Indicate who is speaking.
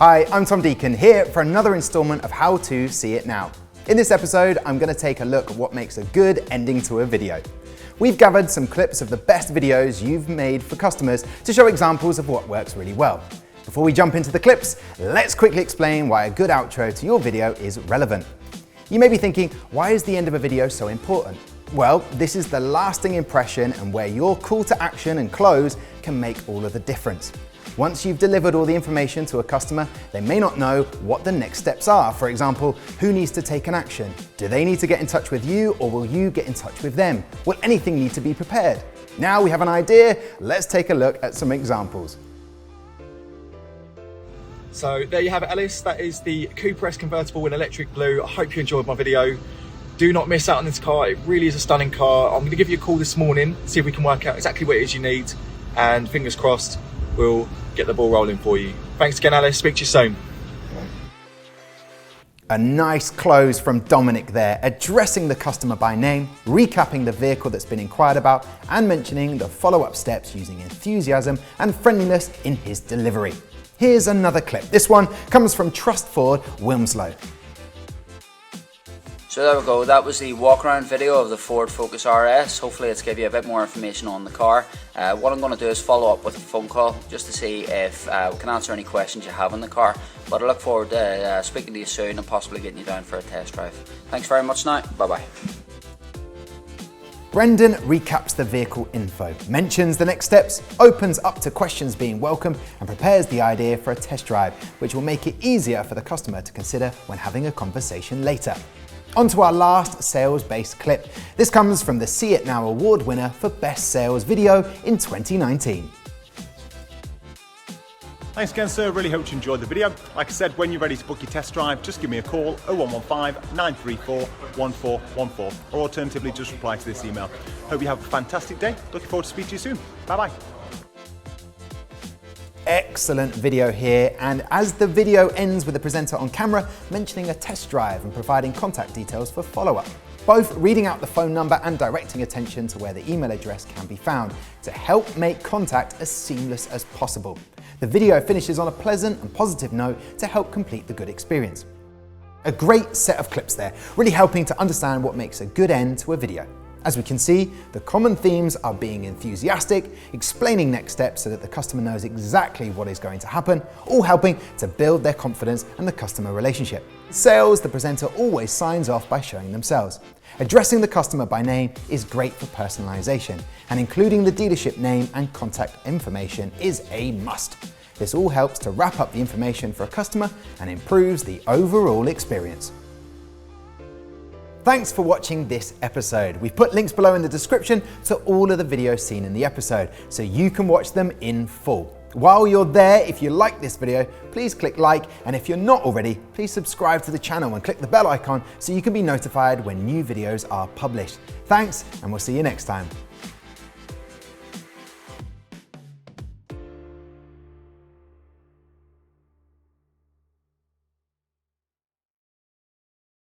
Speaker 1: Hi, I'm Tom Deacon here for another installment of How to See It Now. In this episode, I'm going to take a look at what makes a good ending to a video. We've gathered some clips of the best videos you've made for customers to show examples of what works really well. Before we jump into the clips, let's quickly explain why a good outro to your video is relevant. You may be thinking, why is the end of a video so important? Well, this is the lasting impression and where your call to action and close can make all of the difference. Once you've delivered all the information to a customer, they may not know what the next steps are. For example, who needs to take an action? Do they need to get in touch with you, or will you get in touch with them? Will anything need to be prepared? Now we have an idea, let's take a look at some examples.
Speaker 2: So there you have it, Alice. That is the Cooper S convertible in electric blue. I hope you enjoyed my video. Do not miss out on this car. It really is a stunning car. I'm going to give you a call this morning, see if we can work out exactly what it is you need, and fingers crossed, we'll get the ball rolling for you. Thanks again, Alice. Speak to you soon.
Speaker 1: A nice close from Dominic there, addressing the customer by name, recapping the vehicle that's been inquired about, and mentioning the follow-up steps using enthusiasm and friendliness in his delivery. Here's another clip. This one comes from Trust Ford, Wilmslow.
Speaker 3: So there we go, that was the walk around video of the Ford Focus RS. Hopefully it's give you a bit more information on the car. What I'm going to do is follow up with a phone call just to see if we can answer any questions you have on the car. But I look forward to speaking to you soon and possibly getting you down for a test drive. Thanks very much now, bye bye.
Speaker 1: Brendan recaps the vehicle info, mentions the next steps, opens up to questions being welcome, and prepares the idea for a test drive, which will make it easier for the customer to consider when having a conversation later. On to our last sales-based clip. This comes from the See It Now award winner for Best Sales Video in 2019.
Speaker 4: Thanks again, sir. Really hope you enjoyed the video. Like I said, when you're ready to book your test drive, just give me a call, 0115 934 1414, or alternatively, just reply to this email. Hope you have a fantastic day. Looking forward to speaking to you soon. Bye-bye.
Speaker 1: Excellent video here, and as the video ends with the presenter on camera mentioning a test drive and providing contact details for follow-up, both reading out the phone number and directing attention to where the email address can be found to help make contact as seamless as possible. The video finishes on a pleasant and positive note to help complete the good experience. A great set of clips there, really helping to understand what makes a good end to a video. As we can see, the common themes are being enthusiastic, explaining next steps so that the customer knows exactly what is going to happen, all helping to build their confidence and the customer relationship. In sales, the presenter always signs off by showing themselves. Addressing the customer by name is great for personalization, and including the dealership name and contact information is a must. This all helps to wrap up the information for a customer and improves the overall experience. Thanks for watching this episode. We've put links below in the description to all of the videos seen in the episode, so you can watch them in full. While you're there, if you like this video, please click like, and if you're not already, please subscribe to the channel and click the bell icon so you can be notified when new videos are published. Thanks, and we'll see you next time.